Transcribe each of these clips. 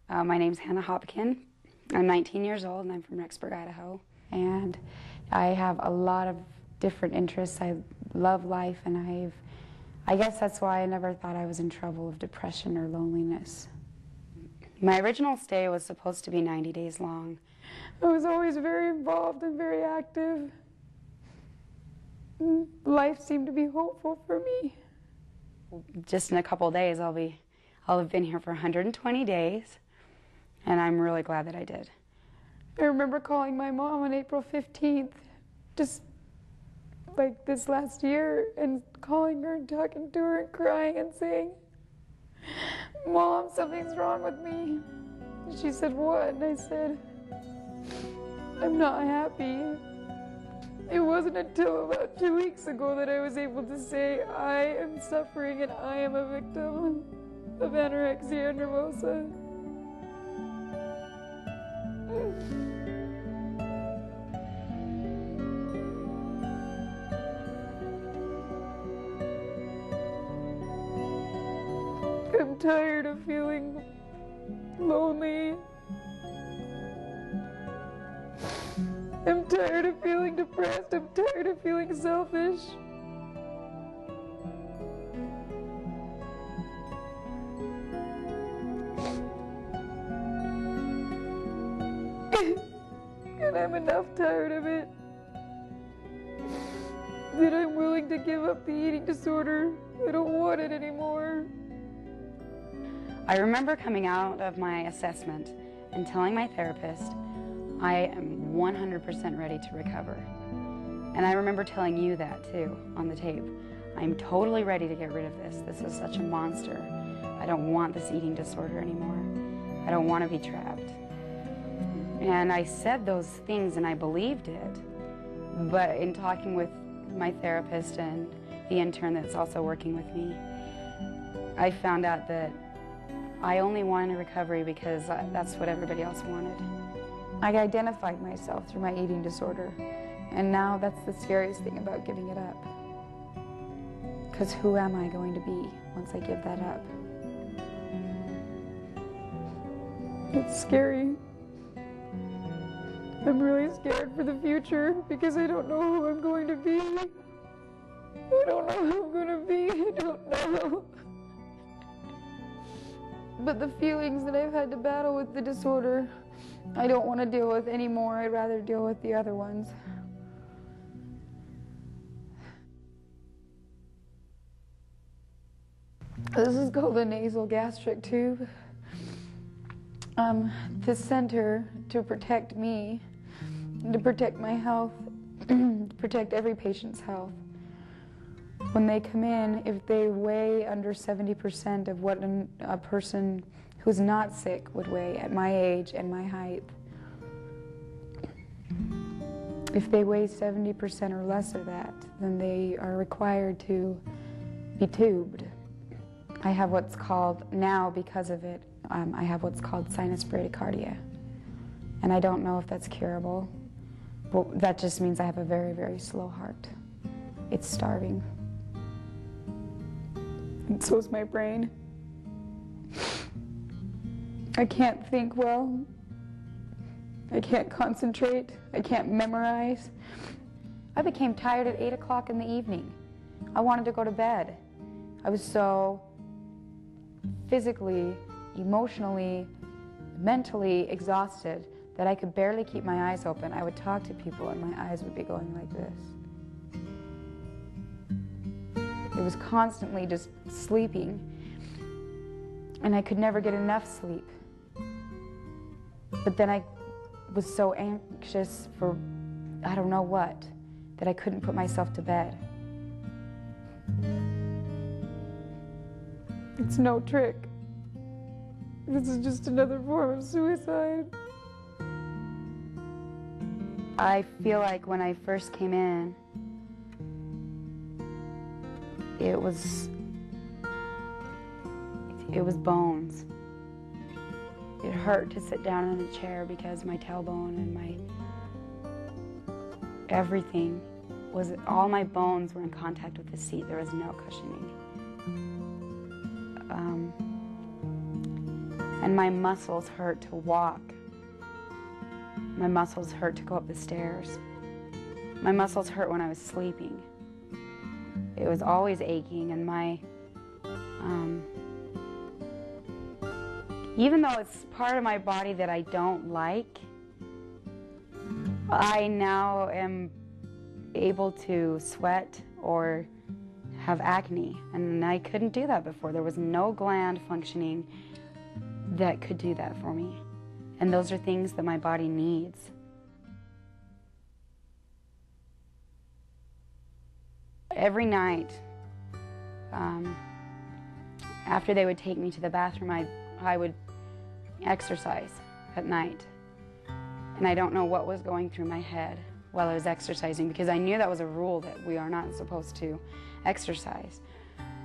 My name's Hannah Hopkin. I'm 19 years old and I'm from Rexburg, Idaho. And I have a lot of different interests. I love life, and I guess that's why I never thought I was in trouble of depression or loneliness. My original stay was supposed to be 90 days long. I was always very involved and very active. Life seemed to be hopeful for me. Just in a couple of days, I'll have been here for 120 days, and I'm really glad that I did. I remember calling my mom on April 15th, just like this last year, and calling her and talking to her and crying and saying, "Mom, something's wrong with me." And she said, "What?" And I said, "I'm not happy." It wasn't until about 2 weeks ago that I was able to say, "I am suffering and I am a victim of anorexia nervosa." I'm tired of feeling lonely. I'm tired of feeling depressed. I'm tired of feeling selfish. And I'm enough tired of it that I'm willing to give up the eating disorder. I don't want it anymore. I remember coming out of my assessment and telling my therapist, I am 100% ready to recover. And I remember telling you that too on the tape. I'm totally ready to get rid of this. This is such a monster. I don't want this eating disorder anymore. I don't want to be trapped. And I said those things and I believed it. But in talking with my therapist and the intern that's also working with me, I found out that I only wanted a recovery because that's what everybody else wanted. I identified myself through my eating disorder, and now that's the scariest thing about giving it up. Because who am I going to be once I give that up? It's scary. I'm really scared for the future because I don't know who I'm going to be. I don't know who I'm going to be. I don't know. But the feelings that I've had to battle with the disorder, I don't want to deal with anymore. I'd rather deal with the other ones. This is called a nasal gastric tube. The center to protect me, to protect my health, to protect every patient's health. When they come in, if they weigh under 70% of what a person who's not sick would weigh at my age and my height, if they weigh 70% or less of that, then they are required to be tubed. I have what's called, now because of it, I have what's called sinus bradycardia. And I don't know if that's curable, but that just means I have a very, very slow heart. It's starving. And so is my brain. I can't think well. I can't concentrate. I can't memorize. I became tired at 8 o'clock in the evening. I wanted to go to bed. I was so physically, emotionally, mentally exhausted that I could barely keep my eyes open. I would talk to people and my eyes would be going like this. It was constantly just sleeping, and I could never get enough sleep. But then I was so anxious for I don't know what, that I couldn't put myself to bed. It's no trick. This is just another form of suicide. I feel like when I first came in, it was bones. It hurt to sit down in a chair because my tailbone and my everything was, all my bones were in contact with the seat. There was no cushioning. and my muscles hurt to walk. My muscles hurt to go up the stairs. My muscles hurt when I was sleeping. It was always aching, and even though it's part of my body that I don't like, I now am able to sweat or have acne, and I couldn't do that before. There was no gland functioning that could do that for me, and those are things that my body needs. Every night, after they would take me to the bathroom, I would exercise at night. And I don't know what was going through my head while I was exercising, because I knew that was a rule that we are not supposed to exercise.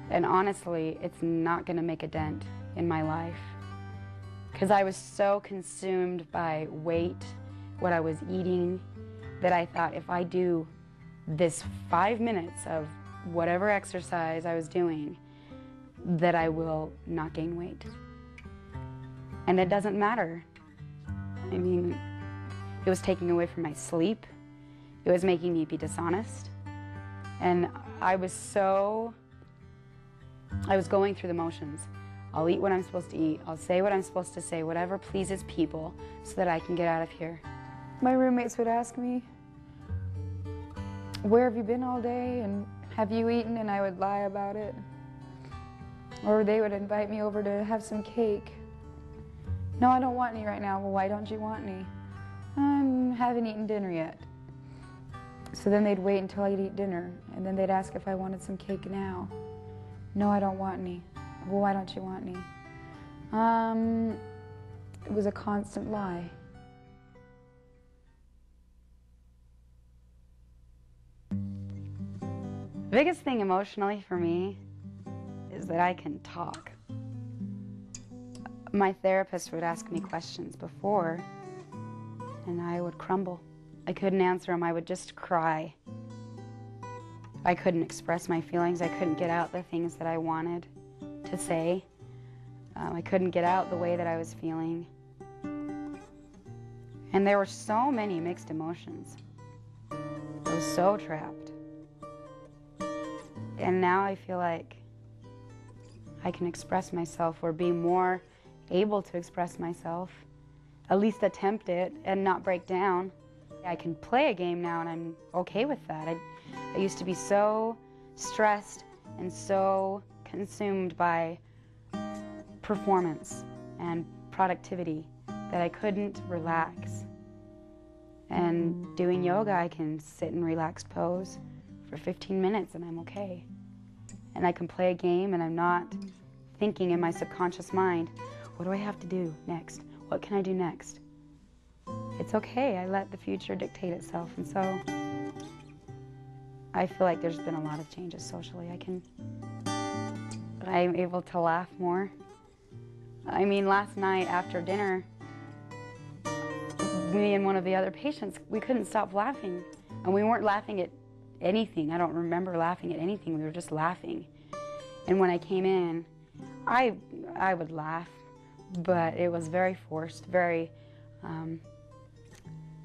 And honestly, it's not going to make a dent in my life, because I was so consumed by weight, what I was eating, that I thought if I do this 5 minutes of whatever exercise I was doing, that I will not gain weight. And it doesn't matter. I mean, it was taking away from my sleep. It was making me be dishonest. And I was going through the motions. I'll eat what I'm supposed to eat. I'll say what I'm supposed to say, whatever pleases people, so that I can get out of here. My roommates would ask me, "Where have you been all day? And have you eaten?" And I would lie about it. Or they would invite me over to have some cake. "No, I don't want any right now." "Well, why don't you want any?" "I haven't eaten dinner yet." So then they'd wait until I'd eat dinner, and then they'd ask if I wanted some cake now. "No, I don't want any." "Well, why don't you want any?" It was a constant lie. The biggest thing emotionally for me is that I can talk. My therapist would ask me questions before, and I would crumble. I couldn't answer them. I would just cry. I couldn't express my feelings. I couldn't get out the things that I wanted to say. I couldn't get out the way that I was feeling. And there were so many mixed emotions. I was so trapped. And now I feel like I can express myself, or be more able to express myself, at least attempt it and not break down. I can play a game now, and I'm okay with that. I used to be so stressed and so consumed by performance and productivity that I couldn't relax. And doing yoga, I can sit in relaxed pose for 15 minutes and I'm okay. And I can play a game and I'm not thinking in my subconscious mind, what do I have to do next? What can I do next? It's okay. I let the future dictate itself. And so I feel like there's been a lot of changes socially. I'm able to laugh more. I mean, last night after dinner, me and one of the other patients, we couldn't stop laughing. And we weren't laughing at anything. I don't remember laughing at anything. We were just laughing. And when I came in, I would laugh, but it was very forced, very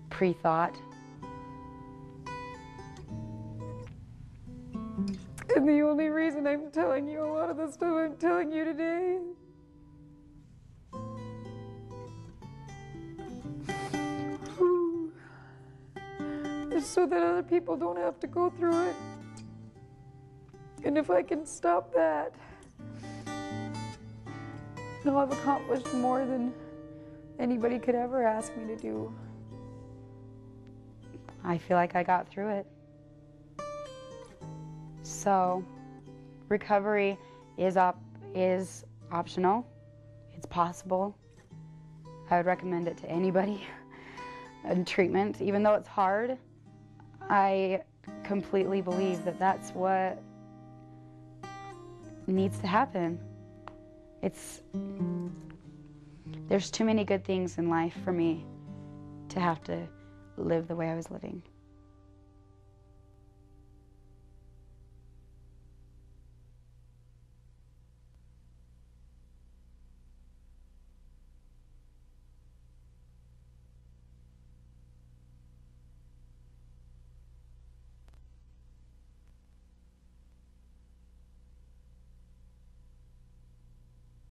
pre-thought. And the only reason I'm telling you a lot of the stuff I'm telling you today is so that other people don't have to go through it. And if I can stop that, I'll have accomplished more than anybody could ever ask me to do. I feel like I got through it. So, recovery is optional. It's possible. I would recommend it to anybody. And treatment, even though it's hard, I completely believe that that's what needs to happen. There's too many good things in life for me to have to live the way I was living.